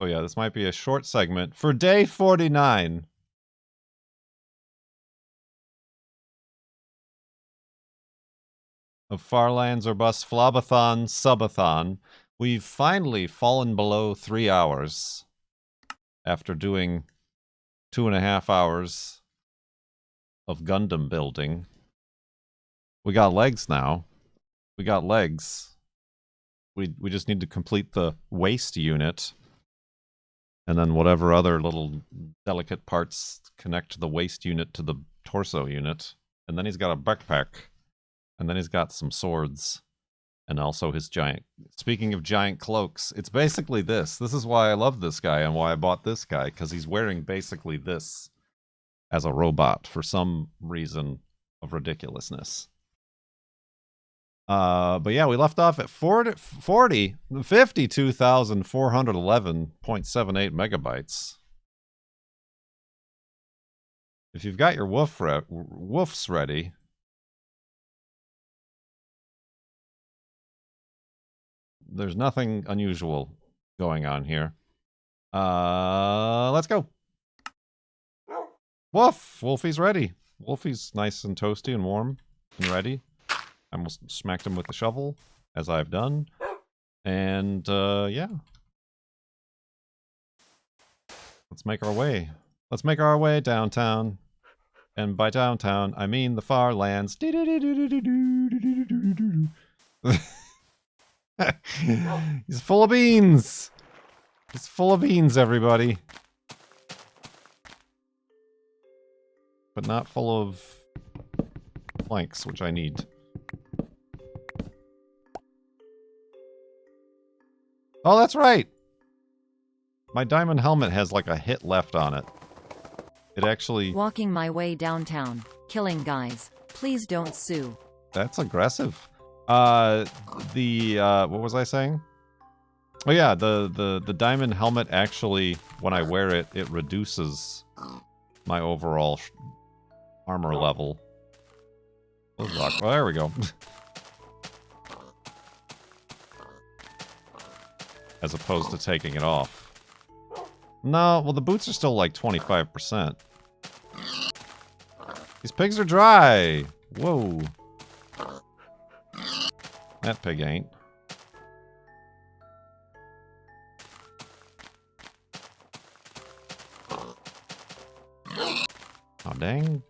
So yeah, this might be a short segment for day 49. Of Farlands or Bust FLoB-A-THON Sub-a-thon. We've finally fallen below 3 hours after doing 2.5 hours of Gundam building. We got legs now. We got legs. We just need to complete the waist unit. And then whatever other little delicate parts connect the waist unit to the torso unit. And then he's got a backpack. And then he's got some swords. And also his giant... Speaking of giant cloaks, it's basically this. This is why I love this guy and why I bought this guy. Because he's wearing basically this as a robot for some reason of ridiculousness. But yeah, we left off at 52,411.78 megabytes. If you've got your woofs ready... There's nothing unusual going on here. Let's go. Woof! Wolfie's ready. Wolfie's nice and toasty and warm and ready. I almost smacked him with the shovel, as I've done. And, yeah. Let's make our way. Let's make our way downtown. And by downtown, I mean the far lands. He's full of beans! He's full of beans, everybody. But not full of planks, which I need. Oh, that's right! My diamond helmet has like a hit left on it. It actually... Walking my way downtown, killing guys. Please don't sue. That's aggressive. What was I saying? Oh yeah, the diamond helmet actually, when I wear it, it reduces my overall armor level. Well, there we go. As opposed to taking it off. No, well the boots are still like 25%. These pigs are dry! Whoa. That pig ain't. Oh, dang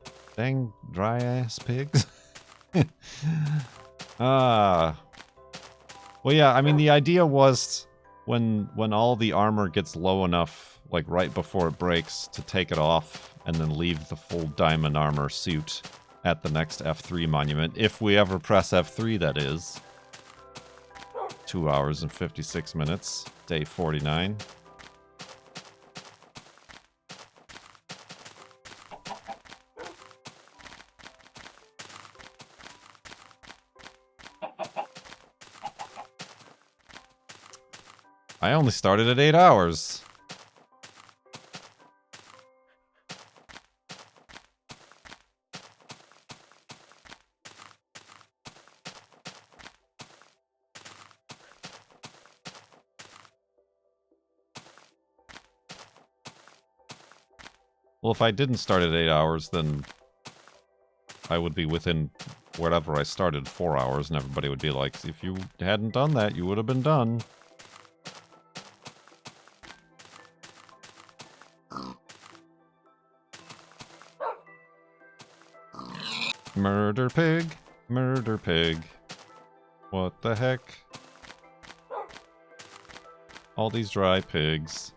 dry ass pigs. Well, yeah, I mean, the idea was when all the armor gets low enough, like right before it breaks, to take it off and then leave the full diamond armor suit at the next F3 monument. If we ever press F3, that is. 2 hours and 56 minutes, day 49. I only started at 8 hours. Well, if I didn't start at 8 hours, then I would be within wherever I started 4 hours, and everybody would be like, if you hadn't done that, you would have been done. Murder pig, murder pig. What the heck? All these dry pigs.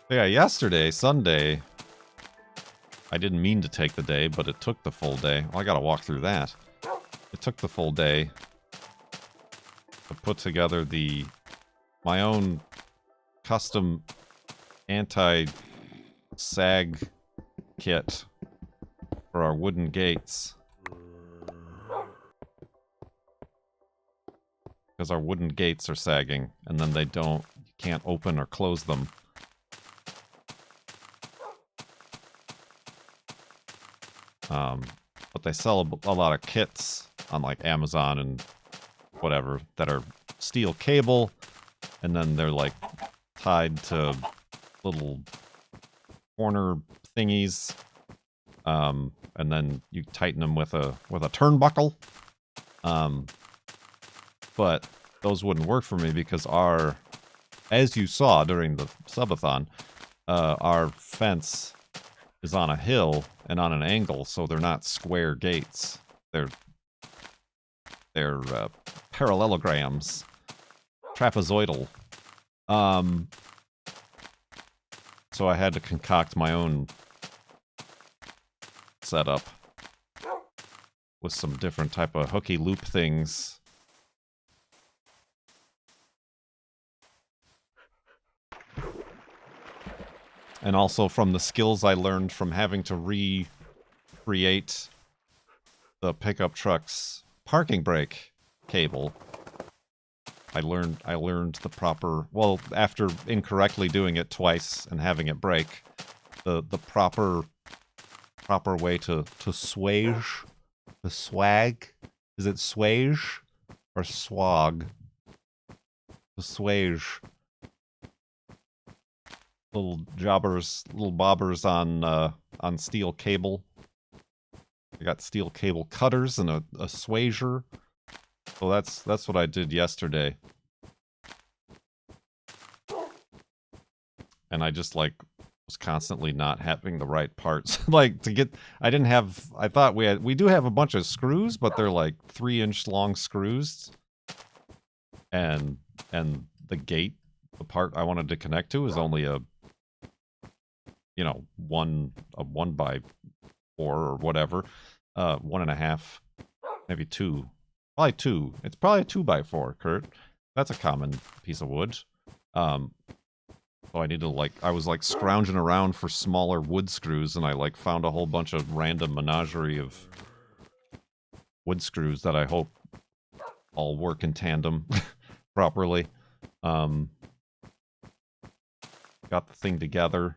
Yeah, yesterday, Sunday, I didn't mean to take the day, but it took the full day. Well, I gotta walk through that. It took the full day to put together my own custom anti-sag kit for our wooden gates. Because our wooden gates are sagging, and then you can't open or close them. But they sell a lot of kits on like Amazon and whatever that are steel cable, and then they're like tied to little corner thingies, and then you tighten them with a turnbuckle. But those wouldn't work for me because as you saw during the Sub-a-thon, our fence is on a hill and on an angle, so they're not square gates. They're parallelograms, trapezoidal. So I had to concoct my own setup with some different type of hooky loop things. And also from the skills I learned from having to recreate the pickup truck's parking brake cable. I learned the proper, well, after incorrectly doing it twice and having it break, the proper way to swage, the swag. Is it swage or swag? The swage. Little bobbers on steel cable. I got steel cable cutters and a swager. So that's what I did yesterday. And I just like was constantly not having the right parts. Like to get I thought we do have a bunch of screws, but they're like 3-inch long screws. And the gate, the part I wanted to connect to is only a 1x4 or whatever. 1.5, maybe 2. Probably 2. It's probably a 2x4, Kurt. That's a common piece of wood. So I need to I was scrounging around for smaller wood screws, and I found a whole bunch of random menagerie of wood screws that I hope all work in tandem properly. Got the thing together.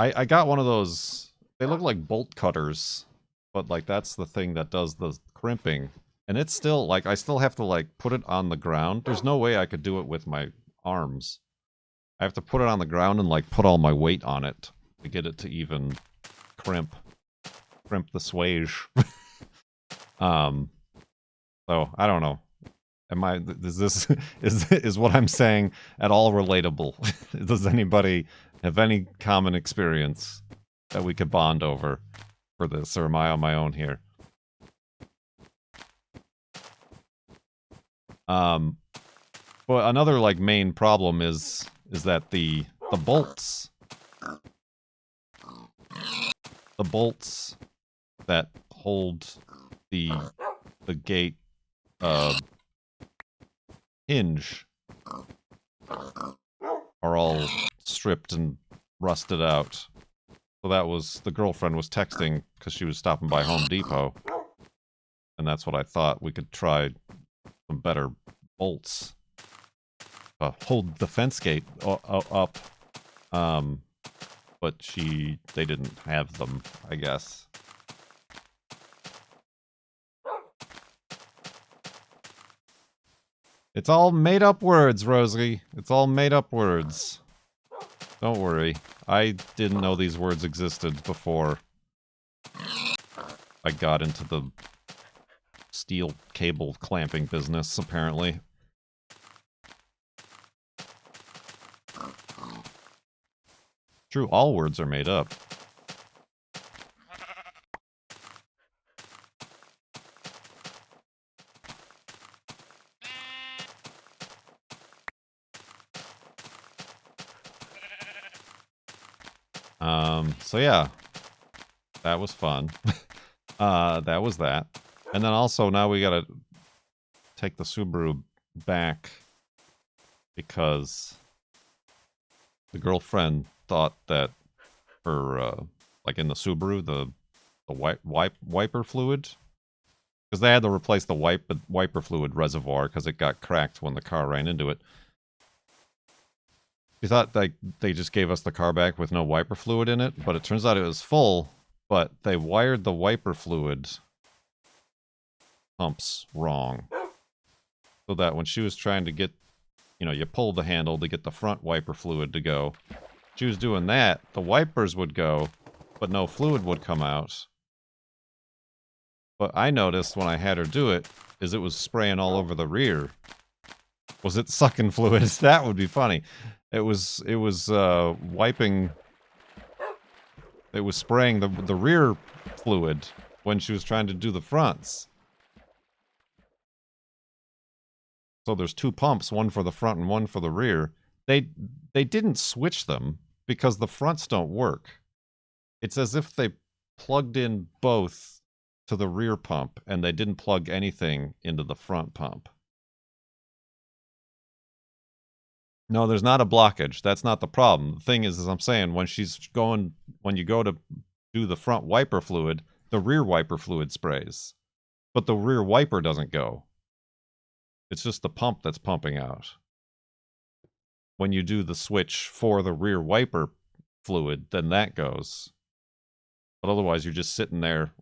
I got one of those. They look like bolt cutters, but that's the thing that does the crimping. And it's still I still have to put it on the ground. There's no way I could do it with my arms. I have to put it on the ground and put all my weight on it to get it to even crimp the swage. So I don't know. Is what I'm saying at all relatable? Does anybody have any common experience that we could bond over for this, or am I on my own here? But another main problem is that the bolts that hold the gate hinge are all stripped and rusted out. So that was, the girlfriend was texting because she was stopping by Home Depot, and that's what I thought. We could try some better bolts. Hold the fence gate up. But they didn't have them, I guess. It's all made up words, Rosie. It's all made up words. Don't worry. I didn't know these words existed before I got into the steel cable clamping business, apparently. True, all words are made up. So yeah, that was fun. That was that. And then also now we gotta take the Subaru back because the girlfriend thought that her, in the Subaru, the wiper fluid, because they had to replace the wiper fluid reservoir because it got cracked when the car ran into it. We thought they just gave us the car back with no wiper fluid in it, but it turns out it was full, but they wired the wiper fluid pumps wrong. So that when she was trying to get, you know, you pull the handle to get the front wiper fluid to go. She was doing that, the wipers would go, but no fluid would come out. But I noticed when I had her do it, is it was spraying all over the rear. Was it sucking fluids? That would be funny. It was wiping. It was spraying the rear fluid when she was trying to do the fronts. So there's two pumps, one for the front and one for the rear. They didn't switch them because the fronts don't work. It's as if they plugged in both to the rear pump and they didn't plug anything into the front pump. No, there's not a blockage. That's not the problem. The thing is, as I'm saying, when you go to do the front wiper fluid, the rear wiper fluid sprays. But the rear wiper doesn't go. It's just the pump that's pumping out. When you do the switch for the rear wiper fluid, then that goes. But otherwise, you're just sitting there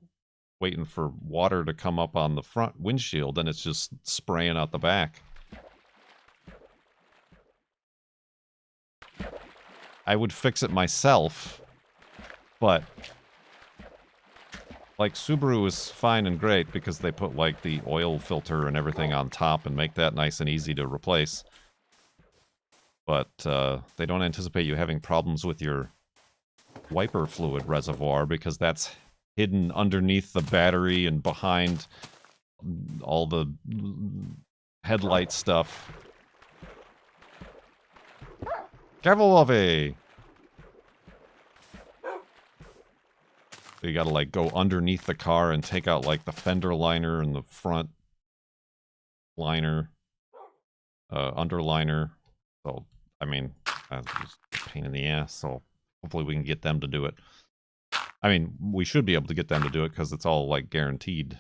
waiting for water to come up on the front windshield, and it's just spraying out the back. I would fix it myself, but like Subaru is fine and great because they put like the oil filter and everything on top and make that nice and easy to replace. But they don't anticipate you having problems with your wiper fluid reservoir because that's hidden underneath the battery and behind all the headlight stuff. Careful, Wolfie! So you gotta like go underneath the car and take out like the fender liner and the front liner, underliner. So, I mean, that's just a pain in the ass, so hopefully we can get them to do it. I mean, we should be able to get them to do it because it's all like guaranteed.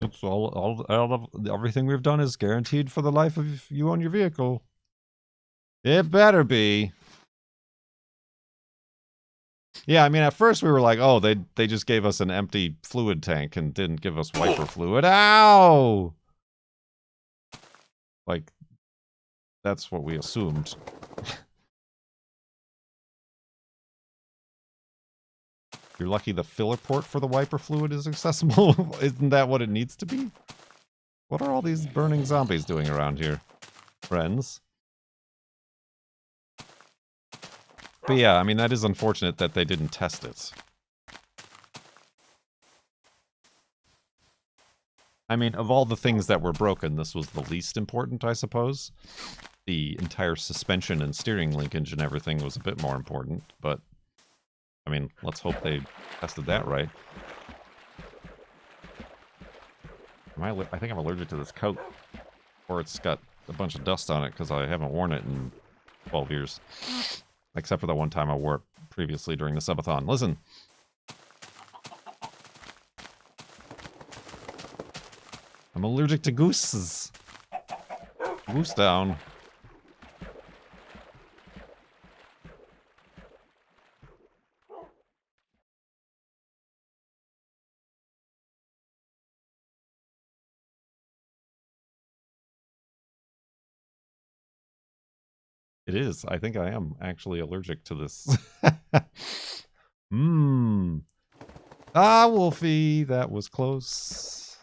It's all of everything we've done is guaranteed for the life of you on your vehicle. It better be. Yeah, I mean, at first we were like, oh, they just gave us an empty fluid tank and didn't give us wiper fluid. Ow! Like, that's what we assumed. You're lucky the filler port for the wiper fluid is accessible. Isn't that what it needs to be? What are all these burning zombies doing around here, friends? But yeah, I mean, that is unfortunate that they didn't test it. I mean, of all the things that were broken, this was the least important, I suppose. The entire suspension and steering linkage and everything was a bit more important, but I mean, let's hope they tested that right. I think I'm allergic to this coat. Or it's got a bunch of dust on it because I haven't worn it in 12 years. Except for the one time I wore it previously during the Sub-a-thon. Listen. I'm allergic to gooses. Goose down. It is. I think I am actually allergic to this. Mmm. Ah, Wolfie, that was close.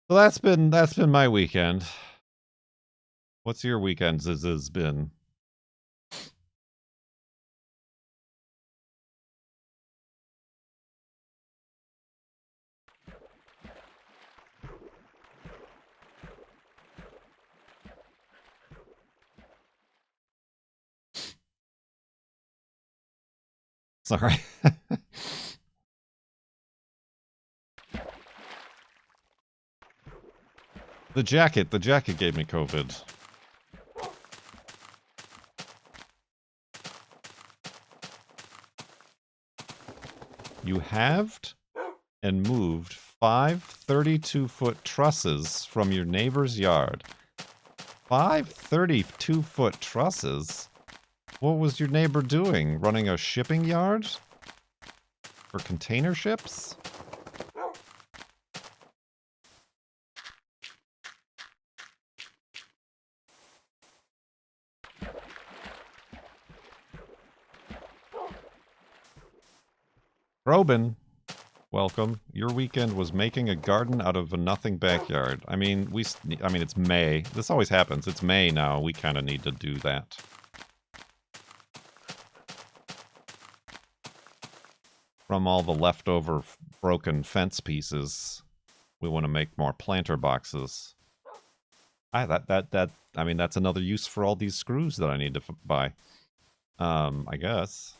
So that's been my weekend. What's your weekend has been? Sorry. The jacket gave me COVID. You halved? and moved 5 32-foot trusses from your neighbor's yard. 5 32-foot trusses? What was your neighbor doing? Running a shipping yard? For container ships? Robin, welcome. Your weekend was making a garden out of a nothing backyard. I mean, it's May. This always happens. It's May now. We kind of need to do that. From all the leftover broken fence pieces, we want to make more planter boxes. I mean, that's another use for all these screws that I need to buy. I guess.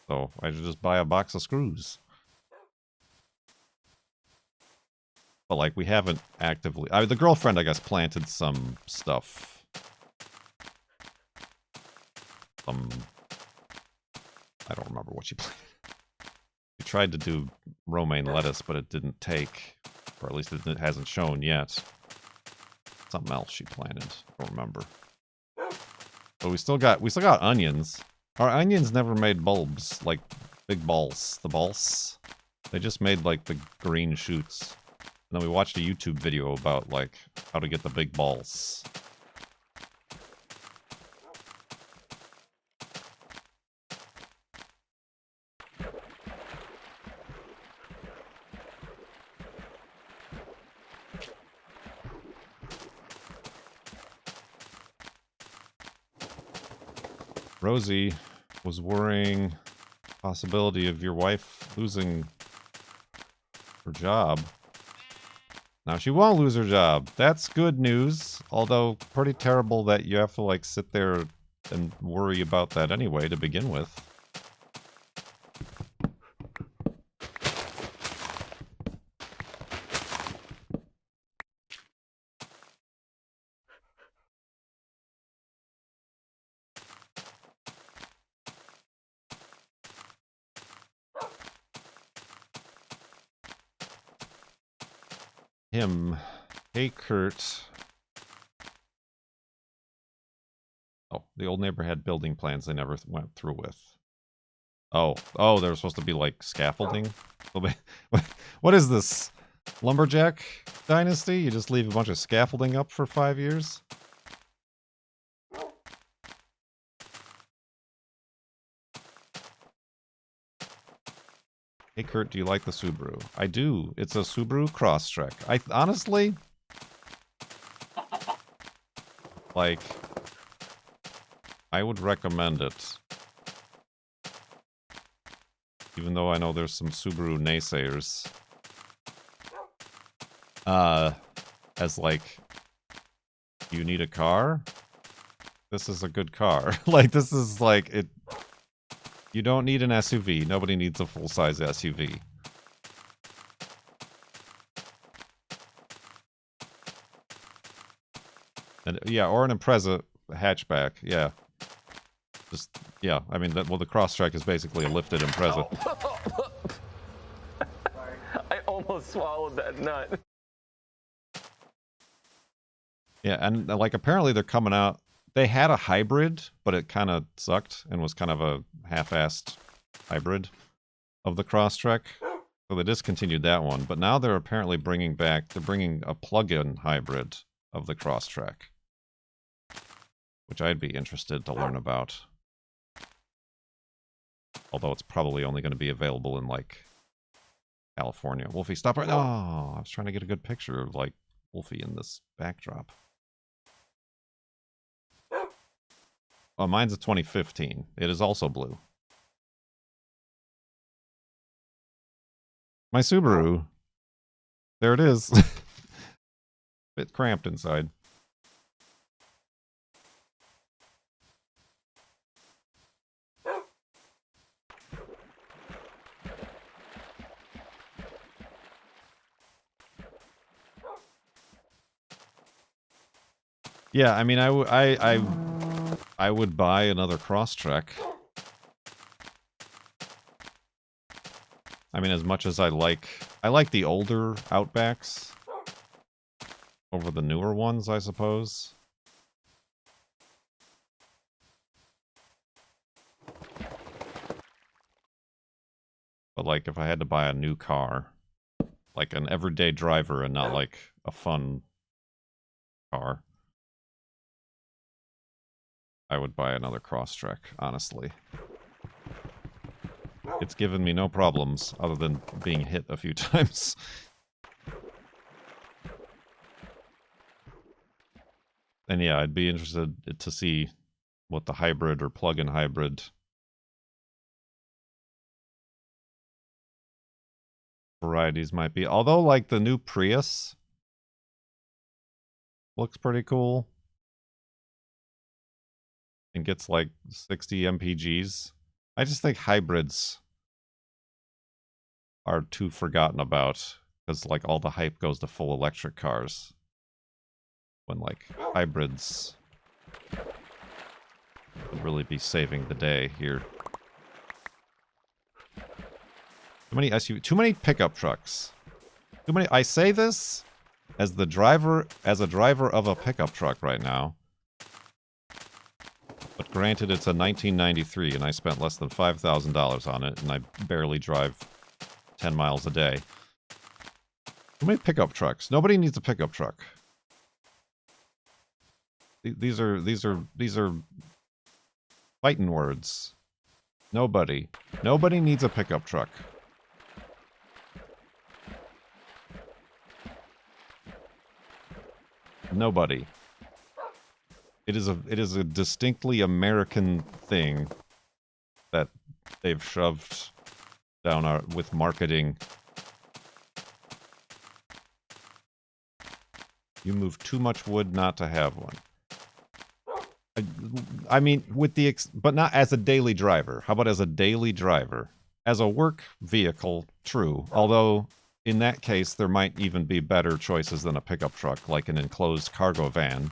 So I should just buy a box of screws. But like, we haven't actively. The girlfriend, I guess, planted some stuff. I don't remember what she planted. She tried to do romaine lettuce, but it didn't take, or at least it hasn't shown yet. Something else she planted. I don't remember. But we still got onions. Our onions never made bulbs, like big balls. The balls. They just made like the green shoots. And then we watched a YouTube video about like how to get the big balls. Rosie was worrying possibility of your wife losing her job. Now she won't lose her job. That's good news. Although pretty terrible that you have to like sit there and worry about that anyway to begin with. Him. Hey, Kurt. Oh, the old neighbor had building plans they never went through with. Oh, they were supposed to be like scaffolding? What is this? Lumberjack dynasty? You just leave a bunch of scaffolding up for 5 years? Hey Kurt, do you like the Subaru? I do. It's a Subaru Crosstrek. I honestly, like, I would recommend it. Even though I know there's some Subaru naysayers. As like, you need a car? This is a good car. Like, this is like, it. You don't need an SUV. Nobody needs a full-size SUV. And yeah, or an Impreza hatchback. Yeah. Just, yeah. I mean, well, the Crosstrek is basically a lifted Impreza. I almost swallowed that nut. Yeah, and like apparently they're coming out. They had a hybrid, but it kind of sucked and was kind of a half-assed hybrid of the Crosstrek. So they discontinued that one. But now they're apparently bringing a plug-in hybrid of the Crosstrek, which I'd be interested to learn about. Although it's probably only going to be available in, like, California. Wolfie, stop right now! Oh, I was trying to get a good picture of, like, Wolfie in this backdrop. Oh, mine's a 2015. It is also blue. My Subaru. There it is. Bit cramped inside. Yeah, I mean, I would buy another Crosstrek. I mean, as much as I like the older Outbacks over the newer ones, I suppose. But like, if I had to buy a new car, like an everyday driver and not like a fun car, I would buy another Crosstrek, honestly. It's given me no problems other than being hit a few times. And yeah, I'd be interested to see what the hybrid or plug-in hybrid varieties might be. Although, like, the new Prius looks pretty cool. And gets, like, 60 MPGs. I just think hybrids are too forgotten about. Because, like, all the hype goes to full electric cars. When, like, hybrids would really be saving the day here. Too many SUV, too many pickup trucks. Too many. I say this as a driver of a pickup truck right now. But granted, it's a 1993, and I spent less than $5,000 on it, and I barely drive 10 miles a day. Too many pickup trucks. Nobody needs a pickup truck. These are fighting words. Nobody needs a pickup truck. Nobody. It is a distinctly American thing that they've shoved down our with marketing. You move too much wood not to have one. I mean, with the but not as a daily driver. How about as a daily driver? As a work vehicle, true. Although, in that case, there might even be better choices than a pickup truck, like an enclosed cargo van.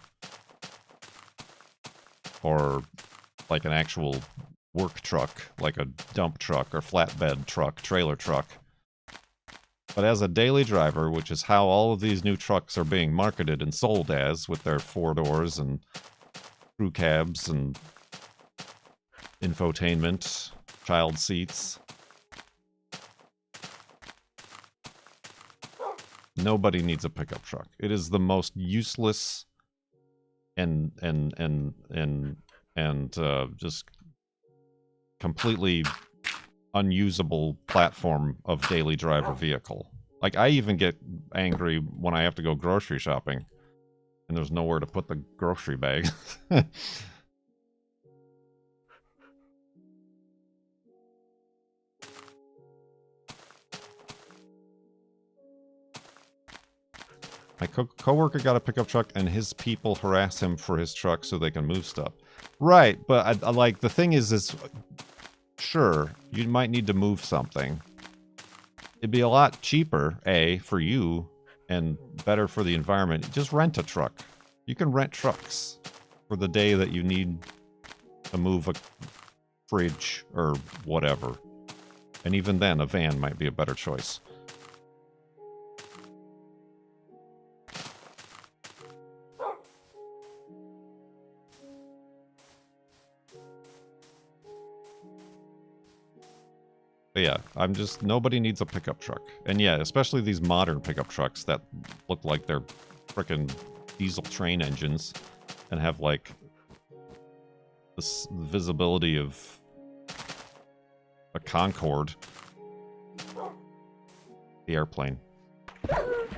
Or like an actual work truck, like a dump truck or flatbed truck, trailer truck. But as a daily driver, which is how all of these new trucks are being marketed and sold as, with their 4 doors and crew cabs and infotainment, child seats. Nobody needs a pickup truck. It is the most useless and just completely unusable platform of daily driver vehicle. Like, I even get angry when I have to go grocery shopping and there's nowhere to put the grocery bag. My co-worker got a pickup truck and his people harass him for his truck so they can move stuff. Right, but I like, the thing is sure, you might need to move something. It'd be a lot cheaper, A, for you, and better for the environment. Just rent a truck. You can rent trucks for the day that you need to move a fridge or whatever. And even then, a van might be a better choice. But yeah, nobody needs a pickup truck. And yeah, especially these modern pickup trucks that look like they're frickin' diesel train engines and have like this visibility of a Concorde. The airplane.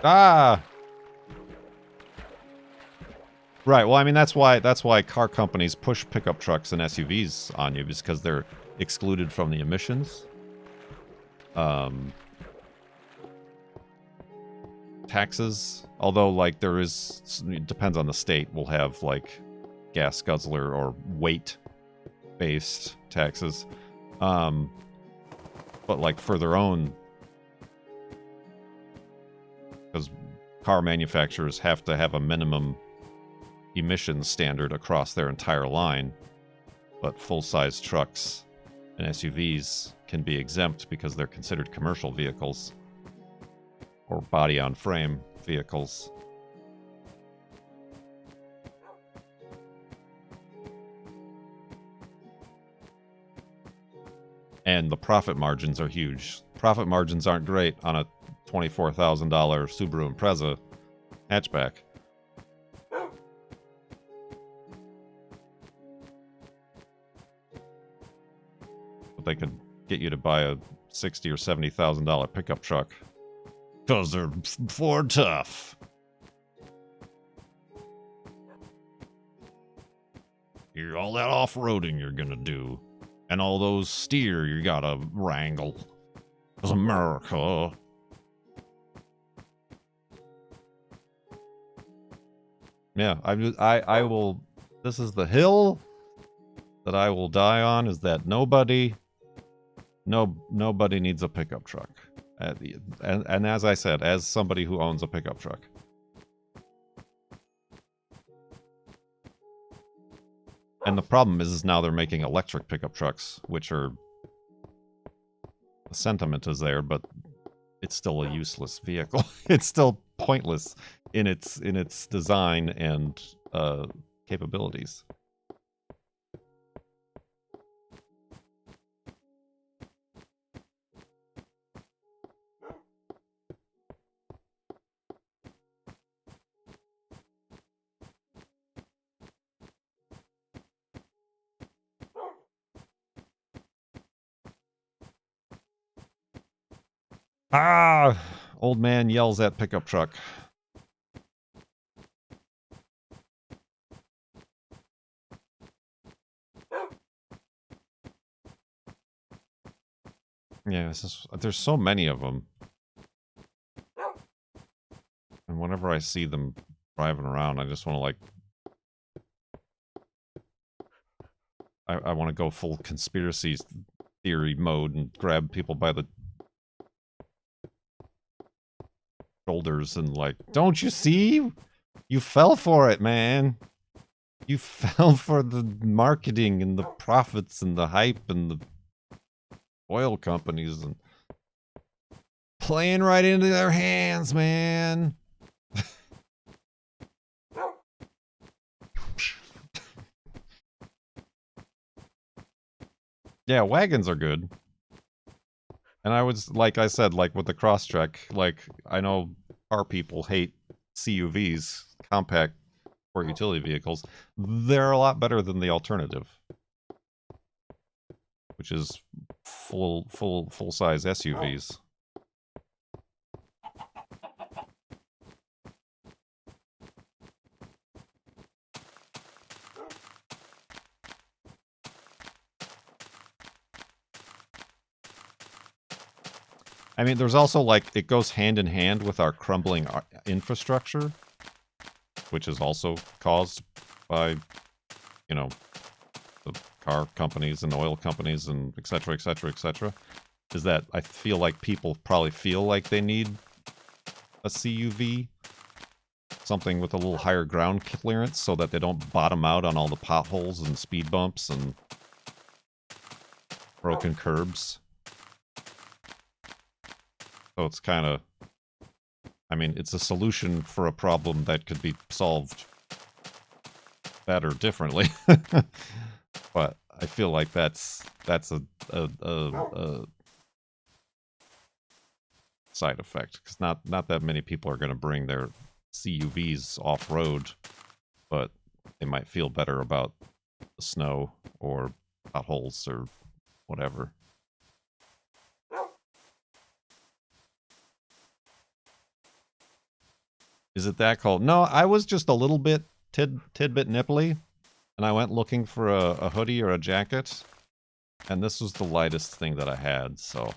Ah! Right, well, I mean, that's why car companies push pickup trucks and SUVs on you, because they're excluded from the emissions. Taxes, although like it depends on the state, will have like gas guzzler or weight based taxes, but like for their own, because car manufacturers have to have a minimum emissions standard across their entire line, but full-size trucks And SUVs can be exempt because they're considered commercial vehicles or body-on-frame vehicles. And the profit margins are huge. Profit margins aren't great on a $24,000 Subaru Impreza hatchback. But they could get you to buy a $60,000 or $70,000 pickup truck. Because they're Ford tough. You're all that off-roading you're gonna do. And all those steer you gotta wrangle. Because America. Yeah, I will... This is the hill that I will die on, is that nobody needs a pickup truck. And as I said, as somebody who owns a pickup truck. And the problem is now they're making electric pickup trucks, which are... The sentiment is there, but it's still a useless vehicle. It's still pointless in its design and capabilities. Ah! Old man yells at pickup truck. Yeah, there's so many of them. And whenever I see them driving around, I just want to, like... I want to go full conspiracy theory mode and grab people by the shoulders and, like, don't you see? You fell for it, man. You fell for the marketing and the profits and the hype and the oil companies and playing right into their hands, man. Yeah, wagons are good. And I was, like I said, like with the Crosstrek, like, I know car people hate CUVs, compact sport utility vehicles. They're a lot better than the alternative, which is full-size SUVs. I mean, there's also, like, it goes hand in hand with our crumbling infrastructure, which is also caused by, you know, the car companies and oil companies and et cetera, et cetera, et cetera, is that I feel like people probably feel like they need a CUV, something with a little higher ground clearance so that they don't bottom out on all the potholes and speed bumps and broken curbs. So it's kind of, I mean, it's a solution for a problem that could be solved better differently. But I feel like that's a side effect, because not that many people are going to bring their CUVs off-road, but they might feel better about the snow or potholes or whatever. Is it that cold? No, I was just a little bit tidbit nipply, and I went looking for a hoodie or a jacket, and this was the lightest thing that I had, so...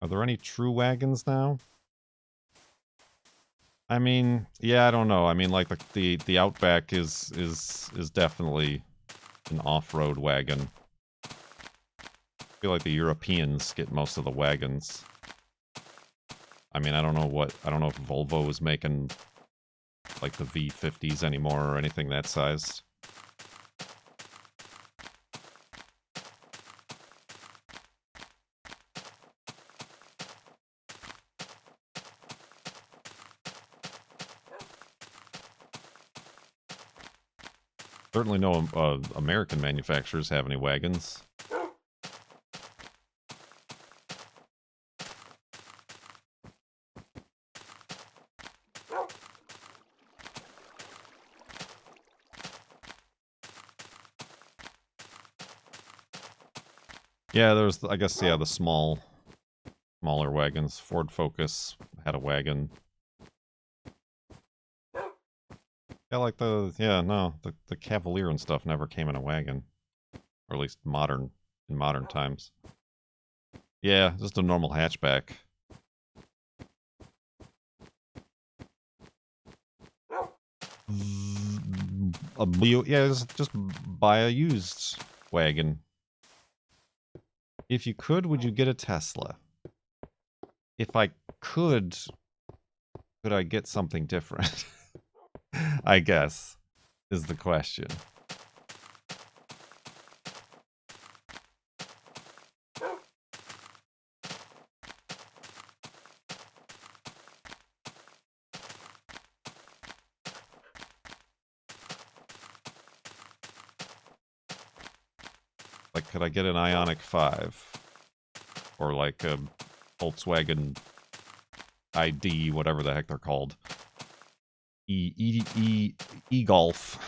Are there any true wagons now? I mean, yeah, I don't know. I mean, like, the Outback is definitely an off-road wagon. I feel like the Europeans get most of the wagons. I mean, I don't know if Volvo is making like the V50s anymore or anything that size. Certainly no American manufacturers have any wagons. Yeah, there's, I guess, yeah, the smaller wagons. Ford Focus had a wagon. Yeah, like the Cavalier and stuff never came in a wagon. Or at least in modern times. Yeah, just a normal hatchback. Yeah, just buy a used wagon. If you could, would you get a Tesla? If I could I get something different? I guess, is the question. Like, could I get an Ioniq 5? Or like a Volkswagen ID, whatever the heck they're called. E-Golf.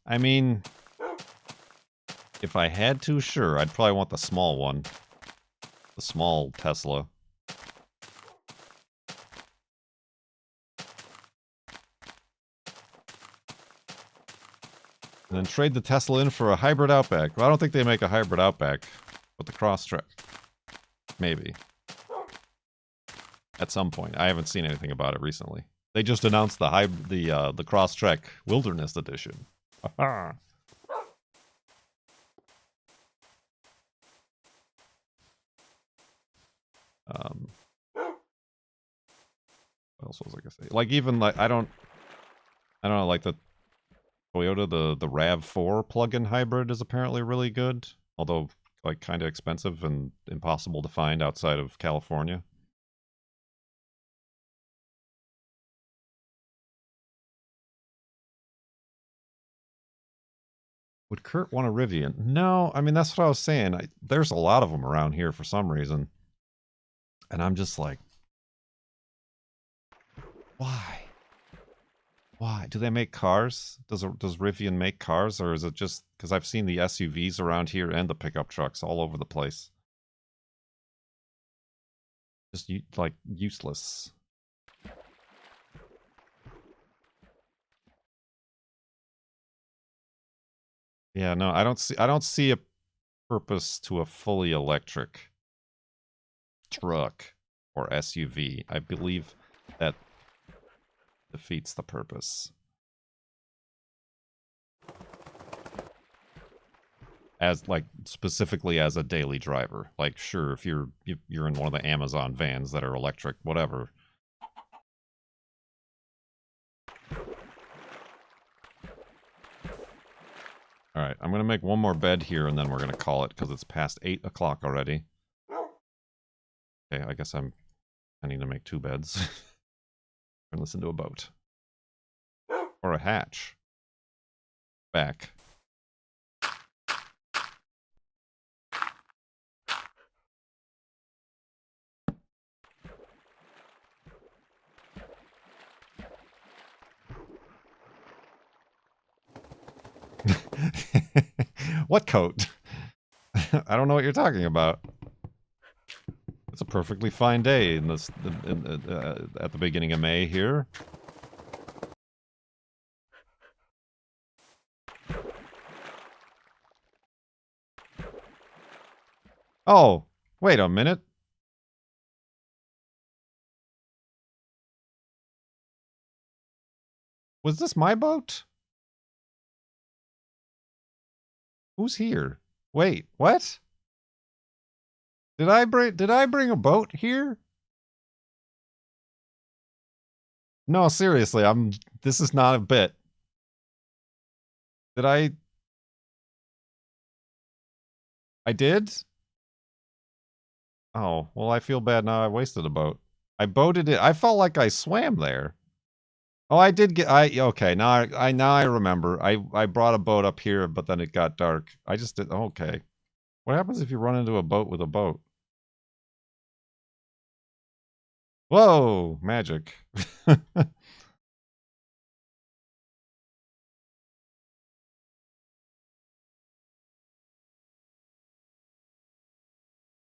I mean, if I had to, sure, I'd probably want the small one. The small Tesla. And then trade the Tesla in for a hybrid Outback. Well, I don't think they make a hybrid Outback with the Crosstrek. Maybe. At some point. I haven't seen anything about it recently. They just announced the Crosstrek Wilderness Edition. What else was I gonna say? Like, even like I don't know, like the Toyota, the RAV4 plug-in hybrid is apparently really good, although like kind of expensive and impossible to find outside of California. Would Kurt want a Rivian? No, I mean, that's what I was saying. There's a lot of them around here for some reason. And I'm just like, why? Why? Do they make cars? Does Rivian make cars? Or is it just... Because I've seen the SUVs around here and the pickup trucks all over the place. Just, like, useless. Yeah, no, I don't see a purpose to a fully electric truck or SUV. I believe that defeats the purpose. As, like, specifically as a daily driver. Like, sure, if you're in one of the Amazon vans that are electric, whatever. Alright, I'm gonna make one more bed here and then we're gonna call it, because it's past 8 o'clock already. Okay, I guess I need to make 2 beds. And listen to a boat. Or a hatch. Back. What coat? I don't know what you're talking about. It's a perfectly fine day in this at the beginning of May here. Oh, wait a minute. Was this my boat? Who's here? Wait, what? Did I bring a boat here? No, seriously, this is not a bit. Did I did? Oh, well, I feel bad now I wasted a boat. I boated it. I felt like I swam there. Oh, I did get okay, now I remember. I brought a boat up here, but then it got dark. I just did okay. What happens if you run into a boat with a boat? Whoa, magic.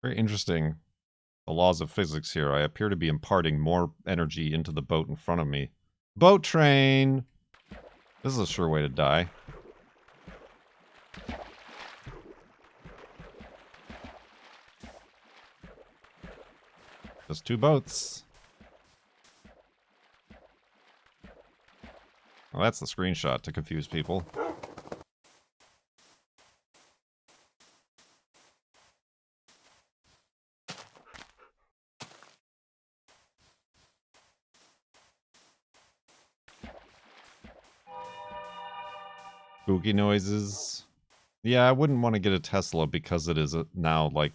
Very interesting. The laws of physics here. I appear to be imparting more energy into the boat in front of me. Boat train! This is a sure way to die. Just two boats. Well, that's the screenshot to confuse people. Spooky noises. Yeah, I wouldn't want to get a Tesla because it is now, like,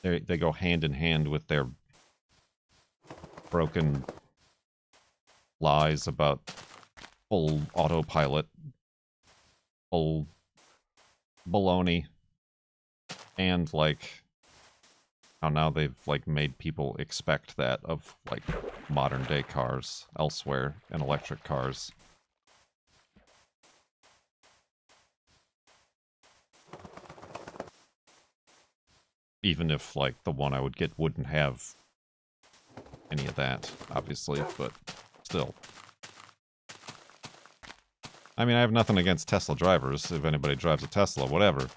they go hand in hand with their broken lies about full autopilot, full baloney, and, like, how now they've, like, made people expect that of, like, modern-day cars elsewhere and electric cars. Even if, like, the one I would get wouldn't have any of that, obviously, but still. I mean, I have nothing against Tesla drivers. If anybody drives a Tesla, whatever.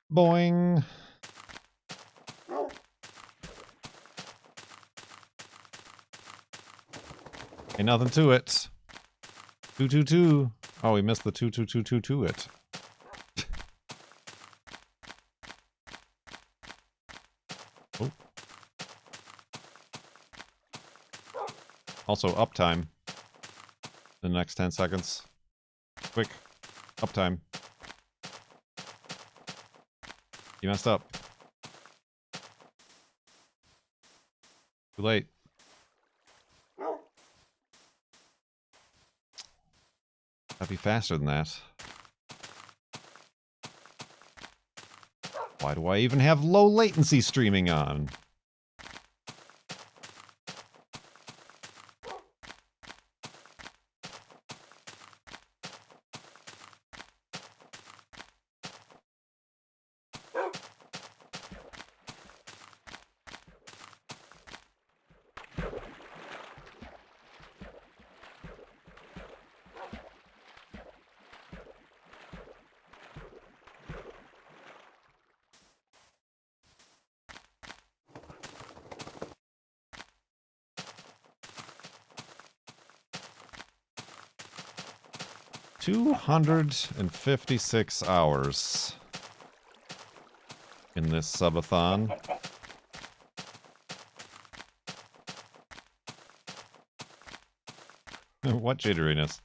Boing. Ain't nothing to it. 222. Oh, we missed the 22222 to it. Oh. Also, uptime. In the next 10 seconds. Quick. Uptime. You messed up. Too late. That'd be faster than that. Why do I even have low latency streaming on? 256 hours in this subathon. What jitteriness?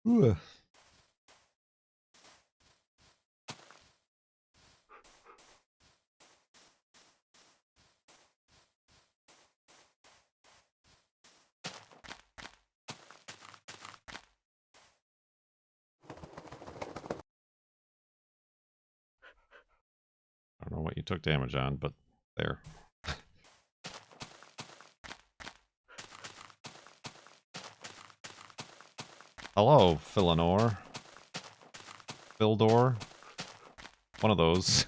Ooh. I don't know what you took damage on, but there. Hello, Philanor. Phildor. One of those.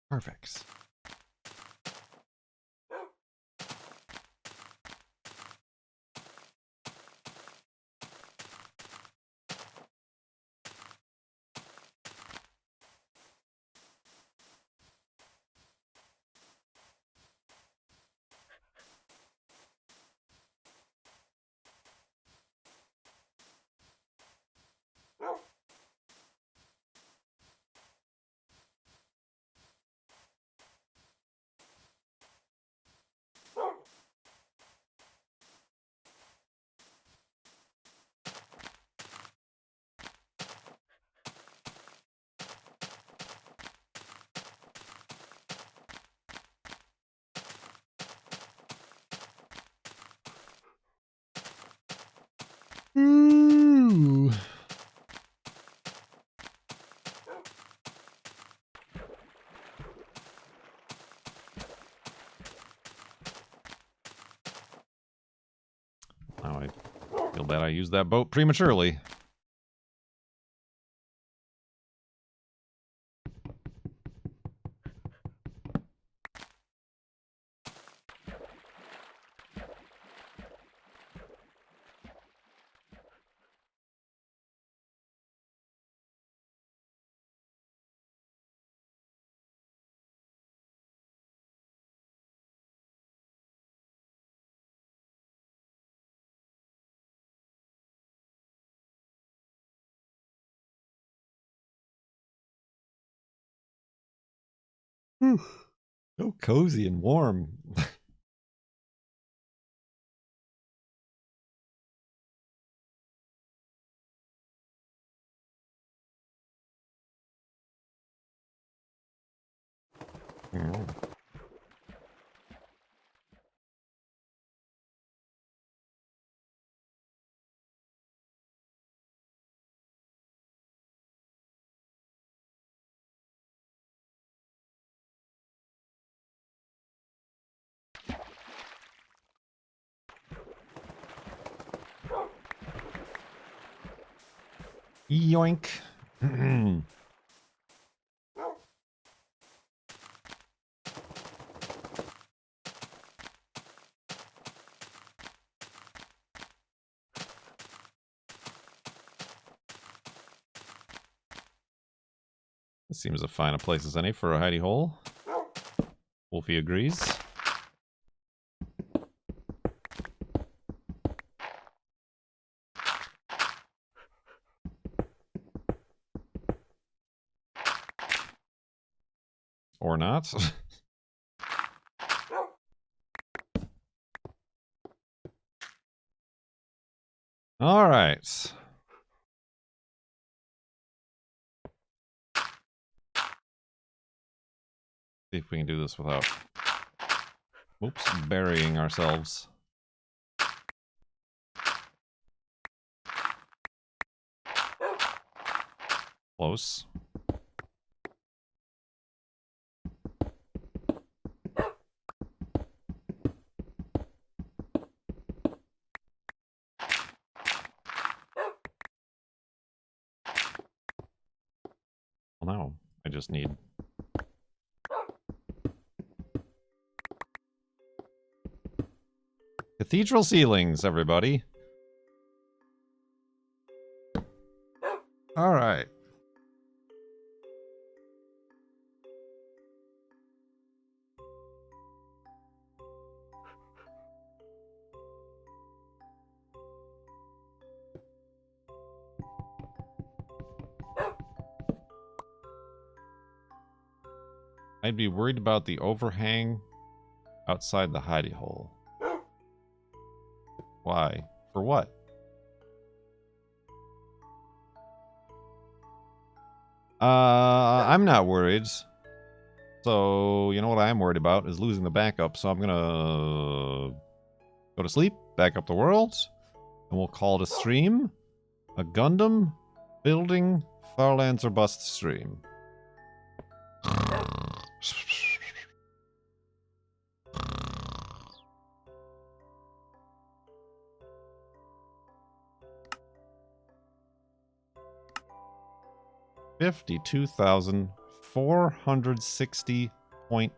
Perfect. Ooh. Now I feel bad I used that boat prematurely. Whew. So cozy and warm. Yoink. This seems as fine a place as any for a hidey hole. Wolfie agrees. Or not. All right. See if we can do this without, oops, burying ourselves. Close. Well, now I just need... Cathedral ceilings, everybody. All right. I'd be worried about the overhang outside the hidey hole. Why? For what? I'm not worried. So, you know what I am worried about is losing the backup. So I'm gonna go to sleep, back up the world, and we'll call it a stream. A Gundam building farlands or bust stream. $52,460.1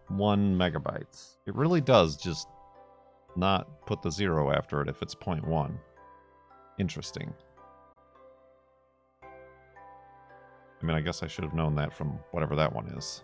megabytes. It really does just not put the 0 after it if it's 0.1. Interesting. I mean, I guess I should have known that from whatever that one is.